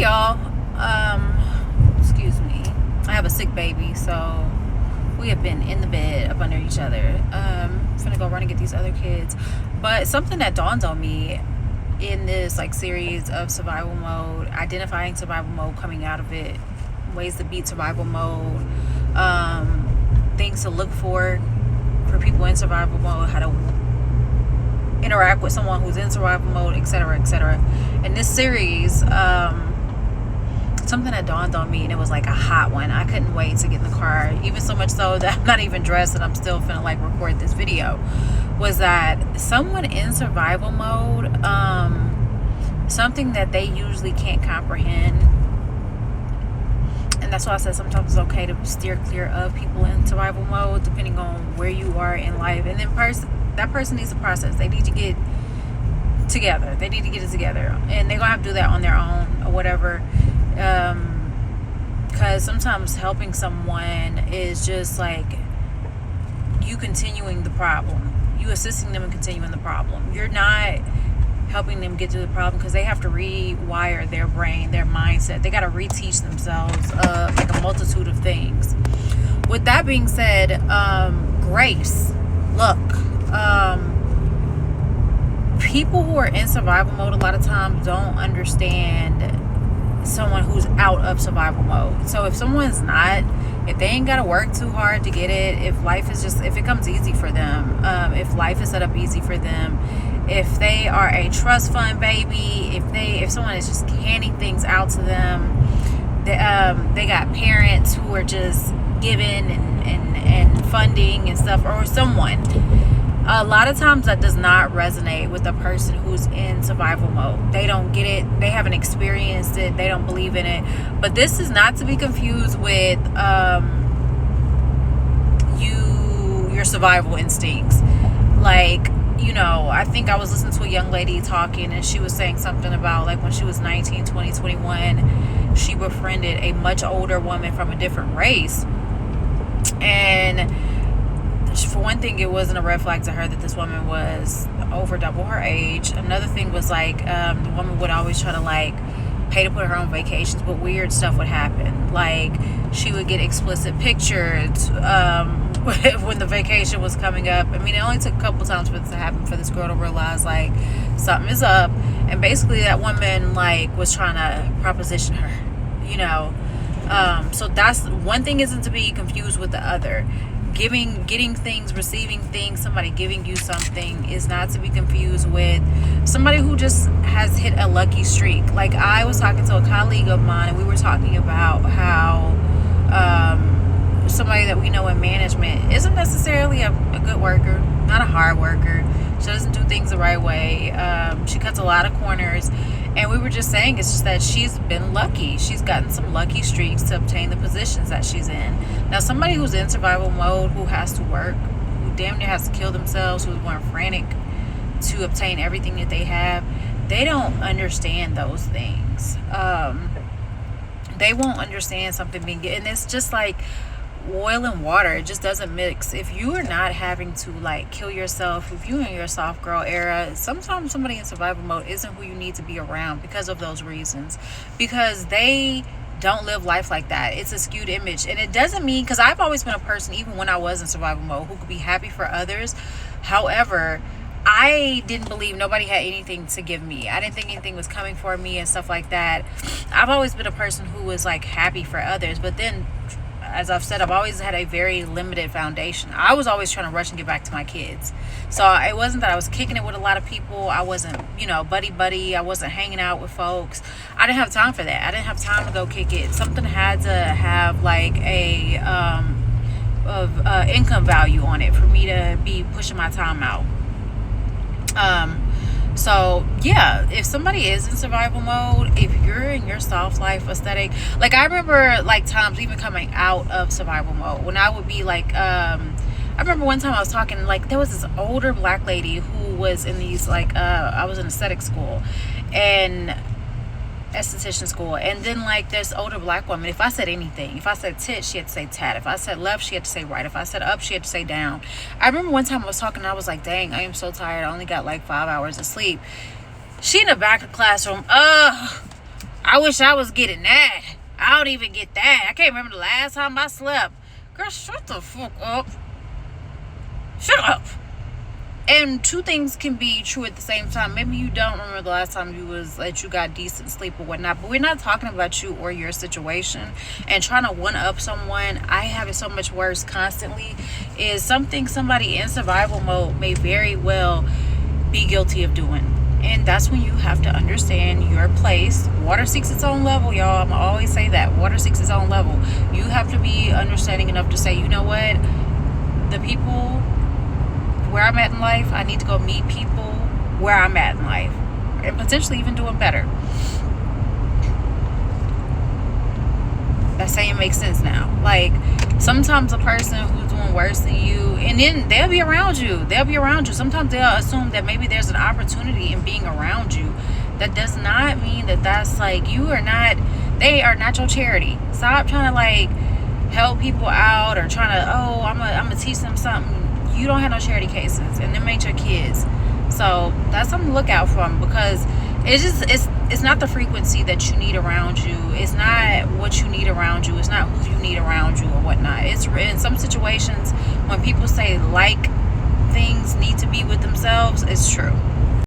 Hey y'all. Excuse me. I have a sick baby, so we have been in the bed up under each other. Finna go run and get these other kids. But something that dawned on me in this series of survival mode, identifying survival mode, coming out of it, ways to beat survival mode, things to look for people in survival mode, how to interact with someone who's in survival mode, etc., etc. In this series, something that dawned on me, and it was like a hot one. I couldn't wait to get in the car, even so much so that I'm not even dressed and I'm still finna record this video, was that someone in survival mode, something that they usually can't comprehend, and that's why I said sometimes it's okay to steer clear of people in survival mode depending on where you are in life. And then that person needs a process. They need to get together. They need to get it together, and they're gonna have to do that on their own or whatever. Because sometimes helping someone is just you continuing the problem, you assisting them in continuing the problem. You're not helping them get to the problem, because they have to rewire their brain, their mindset. They got to reteach themselves a multitude of things. With that being said, grace, look, people who are in survival mode a lot of times don't understand someone who's out of survival mode. So if someone's not, if they ain't gotta work too hard to get it, if it comes easy for them, if life is set up easy for them, if they are a trust fund baby, if someone is just handing things out to them, they got parents who are just giving and funding and stuff, or someone, a lot of times that does not resonate with the person who's in survival mode. They don't get it. They haven't experienced it. They don't believe in it. But this is not to be confused with your survival instincts. I think I was listening to a young lady talking, and she was saying something about when she was 19, 20, 21, she befriended a much older woman from a different race. And for one thing, it wasn't a red flag to her that this woman was over double her age. Another thing was the woman would always try to pay to put her on vacations, but weird stuff would happen. She would get explicit pictures when the vacation was coming up. I mean, it only took a couple times for this to happen for this girl to realize something is up. And basically that woman was trying to proposition her, so that's one thing, isn't to be confused with the other. Getting things, receiving things, somebody giving you something is not to be confused with somebody who just has hit a lucky streak. I was talking to a colleague of mine, and we were talking about how somebody that we know in management isn't necessarily a good worker, not a hard worker. She doesn't do things the right way. She cuts a lot of corners. And we were just saying, it's just that she's been lucky. She's gotten some lucky streaks to obtain the positions that she's in. Now, somebody who's in survival mode, who has to work, who damn near has to kill themselves, who's going frantic to obtain everything that they have, they don't understand those things. They won't understand something being good. And it's just like oil and water. It just doesn't mix. If you are not having to kill yourself, if you're in your soft girl era, sometimes somebody in survival mode isn't who you need to be around because of those reasons, because they don't live life like that. It's a skewed image. And it doesn't mean, because I've always been a person, even when I was in survival mode, who could be happy for others. However, I didn't believe nobody had anything to give me. I didn't think anything was coming for me and stuff like that. I've always been a person who was happy for others, but then, as I've said, I've always had a very limited foundation. I was always trying to rush and get back to my kids. So it wasn't that I was kicking it with a lot of people. I wasn't, buddy. I wasn't hanging out with folks. I didn't have time for that. I didn't have time to go kick it. Something had to have income value on it for me to be pushing my time out. So yeah, if somebody is in survival mode, if you're in your soft life aesthetic, I remember times even coming out of survival mode when I would be I remember one time I was talking, there was this older black lady who was in these I was in aesthetic school and esthetician school, and then this older black woman, if I said anything, if I said tit, she had to say tat. If I said left, she had to say right. If I said up, she had to say down. I remember one time I was talking and I was like, dang, I am so tired. I only got 5 hours of sleep. She in the back of the classroom, I I wish I was getting that. I don't even get that. I can't remember the last time I slept. Girl, shut the fuck up. Shut up. And two things can be true at the same time. Maybe you don't remember the last time you got decent sleep or whatnot, but we're not talking about you or your situation. And trying to one up someone, I have it so much worse constantly, is something somebody in survival mode may very well be guilty of doing. And that's when you have to understand your place. Water seeks its own level, y'all. I'm always say that. Water seeks its own level. You have to be understanding enough to say, you know what, the people where I'm at in life, I need to go meet people where I'm at in life, and potentially even doing better. That saying makes sense now. Like, sometimes a person who's doing worse than you, and then they'll be around you. Sometimes they'll assume that maybe there's an opportunity in being around you. That does not mean that that's like, they are not your charity. Stop trying to like help people out or trying to, I'm gonna teach them something. You don't have no charity cases, and them ain't your kids. So that's something to look out from, because it's not the frequency that you need around you. It's not what you need around you. It's not who you need around you or whatnot. It's in some situations when people say like things need to be with themselves, it's true.